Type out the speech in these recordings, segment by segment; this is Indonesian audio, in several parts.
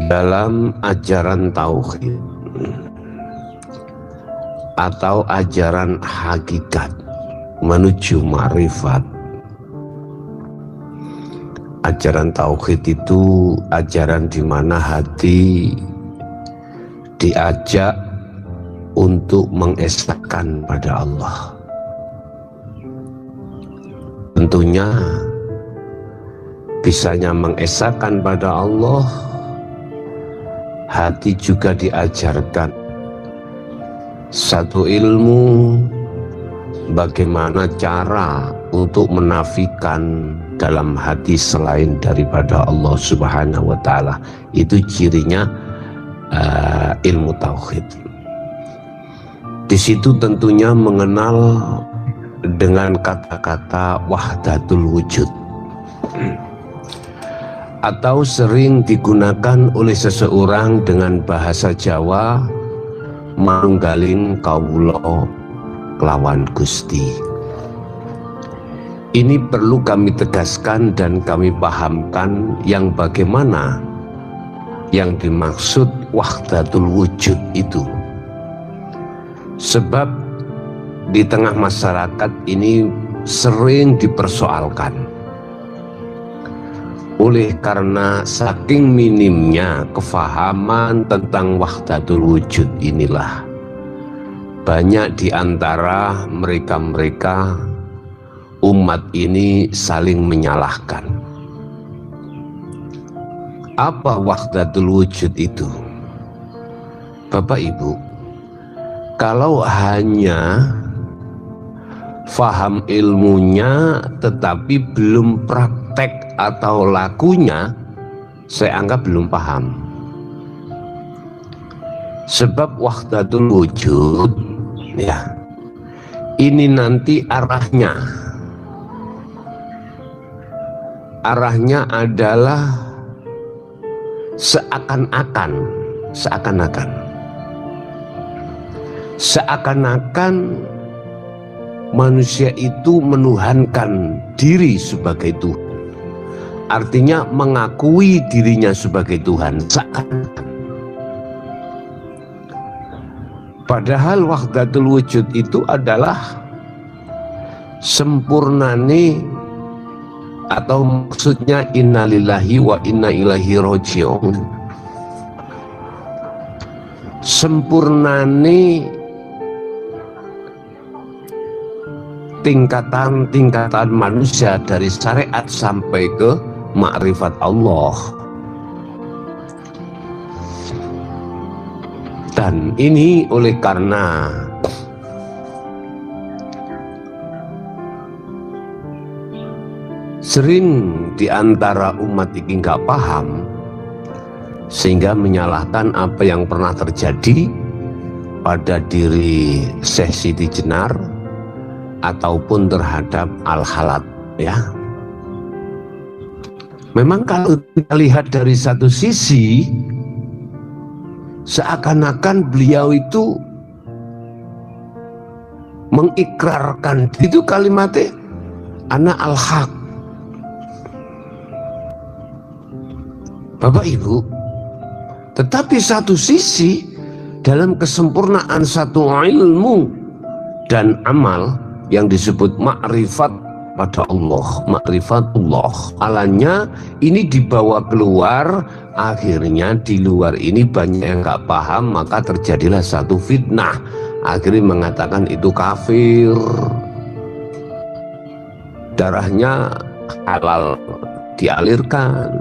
dalam ajaran tauhid atau ajaran hakikat menuju ma'rifat. Ajaran tauhid itu ajaran di mana hati diajak untuk mengesahkan pada Allah. Tentunya bisanya mengesahkan pada Allah, hati juga diajarkan satu ilmu bagaimana cara untuk menafikan dalam hati selain daripada Allah Subhanahu wa Ta'ala. Itu cirinya ilmu tauhid. Di situ tentunya mengenal dengan kata-kata wahdatul wujud, atau sering digunakan oleh seseorang dengan bahasa Jawa manunggaling kawula kelawan Gusti. Ini perlu kami tegaskan dan kami pahamkan yang bagaimana yang dimaksud wahdatul wujud itu. Sebab di tengah masyarakat ini sering dipersoalkan. Oleh karena saking minimnya kefahaman tentang wahdatul wujud inilah, banyak di antara mereka-mereka umat ini saling menyalahkan. Apa wahdatul wujud itu? Bapak Ibu, kalau hanya faham ilmunya tetapi belum praktek atau lakunya, saya anggap belum paham. Sebab wahdatul wujud, ya, ini nanti arahnya adalah seakan-akan manusia itu menuhankan diri sebagai Tuhan. Artinya mengakui dirinya sebagai Tuhan, seakan-akan. Padahal wahdatul wujud itu adalah sempurnane, atau maksudnya innalillahi wa inna ilaihi raji'un. Sempurnane tingkatan-tingkatan manusia dari syariat sampai ke makrifat Allah. Dan ini oleh karena sering di antara umat ini nggak paham, sehingga menyalahkan apa yang pernah terjadi pada diri Syekh Siti Jenar ataupun terhadap Al-Halat, ya. Memang kalau kita lihat dari satu sisi, seakan-akan beliau itu mengikrarkan itu kalimatnya ana al-haq. Bapak Ibu, tetapi satu sisi dalam kesempurnaan satu ilmu dan amal yang disebut makrifat pada Allah, makrifatullah, alanya ini dibawa keluar. Akhirnya di luar ini banyak yang nggak paham, maka terjadilah satu fitnah, akhirnya mengatakan itu kafir, darahnya halal dialirkan.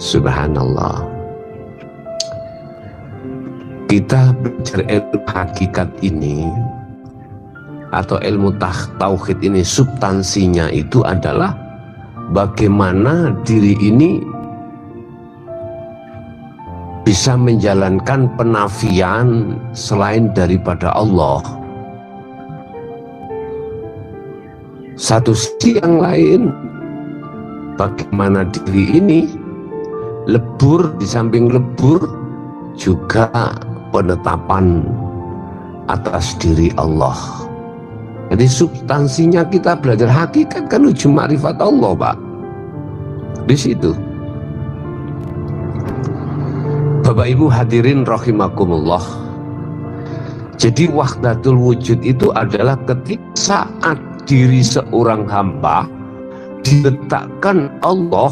Subhanallah. Kita belajar ilmu hakikat ini atau ilmu tauhid ini, substansinya itu adalah bagaimana diri ini bisa menjalankan penafian selain daripada Allah. Satu sisi yang lain, bagaimana diri ini lebur, di samping lebur juga penetapan atas diri Allah. Jadi substansinya kita belajar hakikat kan ujung makrifat Allah, Pak. Di situ. Bapak Ibu hadirin rahimakumullah. Jadi wahdatul wujud itu adalah ketika saat diri seorang hamba diletakkan Allah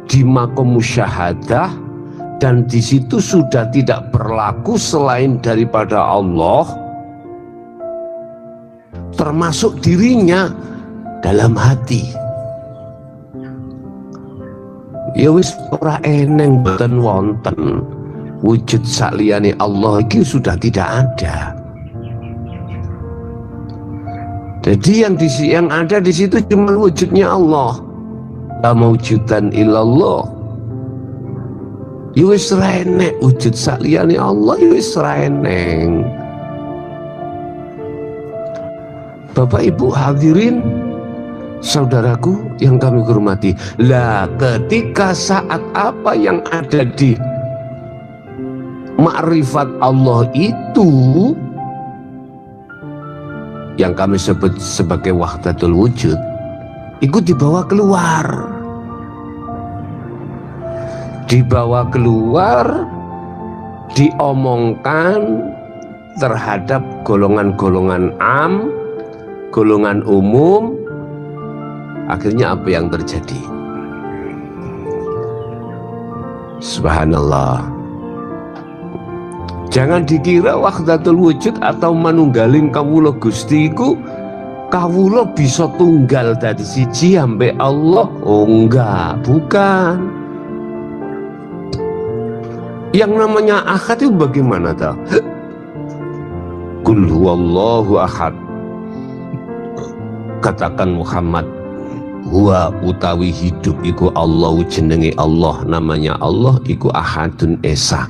di maqam musyahadah, dan di situ sudah tidak berlaku selain daripada Allah, termasuk dirinya dalam hati. Ya wis ora eneng boten wonten wujud sakliyane Allah iki sudah tidak ada. Jadi yang ada di situ cuma wujudnya Allah. La maujudan illallah. Ya wis ra enek wujud sakliyane Allah, ya wis ra eneng. Bapak Ibu hadirin, saudaraku yang kami hormati, lah ketika saat apa yang ada di makrifat Allah itu yang kami sebut sebagai wahdatul wujud, itu dibawa keluar, diomongkan terhadap golongan-golongan am, golongan umum. Akhirnya apa yang terjadi? Subhanallah. Jangan dikira wahdatul wujud atau manunggaling kawula Gusti iku kawula bisa tunggal dari siji sampai Allah. Oh enggak, bukan. Yang namanya ahad itu bagaimana toh? Qul huwallahu ahad. Katakan Muhammad, huwa utawi hidup iku Allah, jenenge Allah, namanya Allah iku ahadun esa.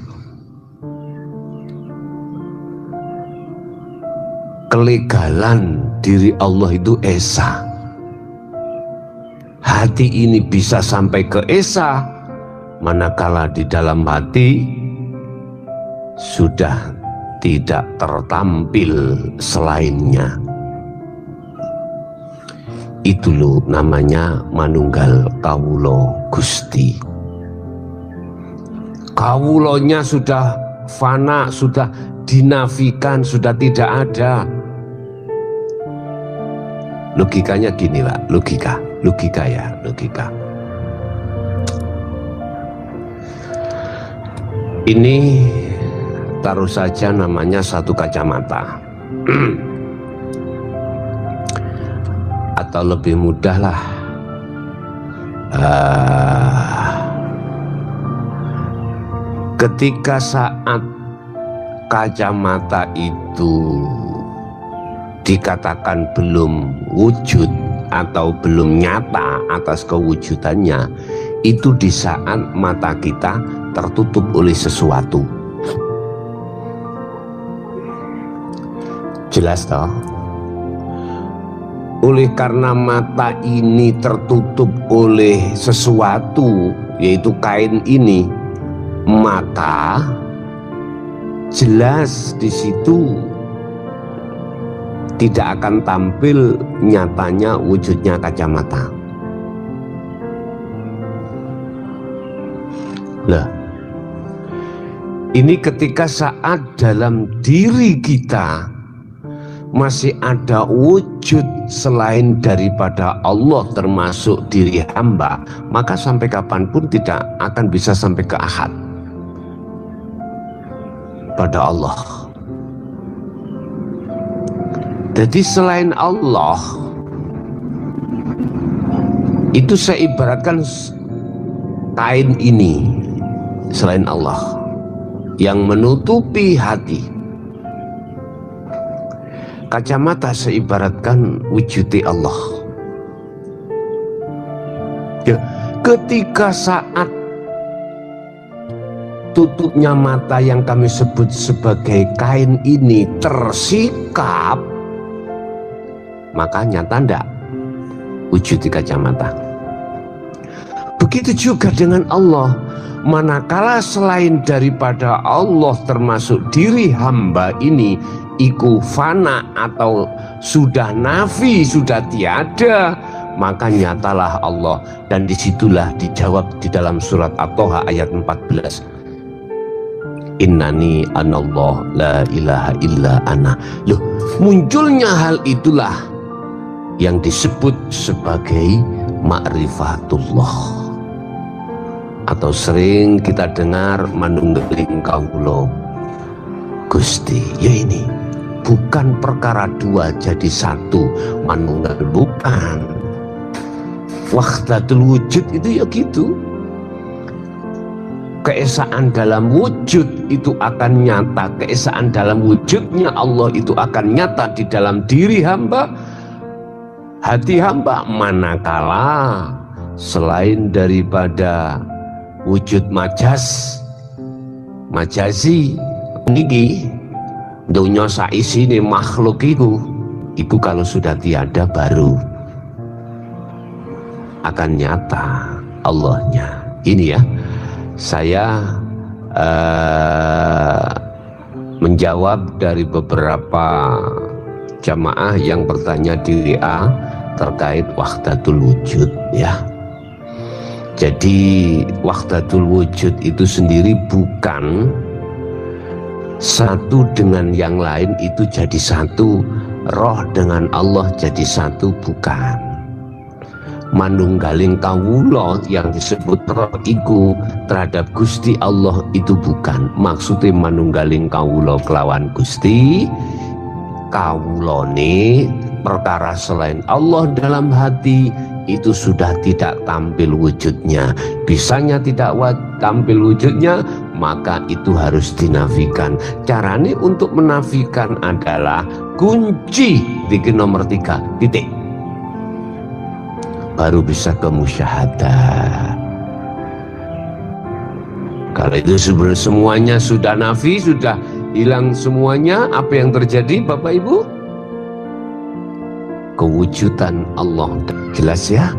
Kelegalan diri Allah itu esa. Hati ini bisa sampai ke esa manakala di dalam hati sudah tidak tertampil selainnya. Itu loh namanya manunggal kawulo Gusti. Kawulonya sudah fana, sudah dinafikan, sudah tidak ada. Logikanya gini lah, logika ya. Ini taruh saja namanya satu kacamata. Atau lebih mudah lah, ketika saat kacamata itu dikatakan belum wujud atau belum nyata atas kewujudannya, itu di saat mata kita tertutup oleh sesuatu. Jelas toh? Oleh karena mata ini tertutup oleh sesuatu, yaitu kain ini, maka jelas di situ tidak akan tampil nyatanya wujudnya kacamata. Lah, ini ketika saat dalam diri kita masih ada wujud selain daripada Allah, termasuk diri hamba, maka sampai kapanpun tidak akan bisa sampai ke ahad pada Allah. Jadi selain Allah itu saya ibaratkan kain ini, selain Allah yang menutupi hati. Kacamata saya ibaratkan wujudi Allah. Ya, ketika saat tutupnya mata yang kami sebut sebagai kain ini tersikap, maka nyata ndak wujud di kacamata. Begitu juga dengan Allah, manakala selain daripada Allah termasuk diri hamba ini iku fana atau sudah nafi, sudah tiada, maka nyatalah Allah. Dan disitulah dijawab di dalam surat At-Toha ayat 14. innani anallah la ilaha illa ana. Loh, munculnya hal itulah yang disebut sebagai ma'rifatullah, atau sering kita dengar manunggaling kawula Gusti. Ya ini bukan perkara dua jadi satu, manunggal bukan. Wahdatul wujud itu ya gitu. Keesaan dalam wujud itu akan nyata, keesaan dalam wujudnya Allah itu akan nyata di dalam diri hamba, hati hamba, manakala selain daripada wujud majazi niki dunya saisine makhluk itu kalau sudah tiada baru akan nyata Allahnya. Ini ya, saya menjawab dari beberapa jamaah yang bertanya di WA terkait wahdatul wujud ya. Jadi wahdatul wujud itu sendiri bukan satu dengan yang lain itu jadi satu, roh dengan Allah jadi satu, bukan. Manunggaling kawula yang disebut roh iku terhadap Gusti Allah itu bukan. Maksudnya manunggaling kawula kelawan Gusti, kawulane perkara selain Allah dalam hati itu sudah tidak tampil wujudnya. Bisanya tidak tampil wujudnya, maka itu harus dinafikan. Caranya untuk menafikan adalah kunci di nomor 3 titik, baru bisa ke musyahadah. Kalau itu semuanya sudah nafi, sudah hilang semuanya, apa yang terjadi Bapak Ibu? Kewujudan Allah. Jelas ya?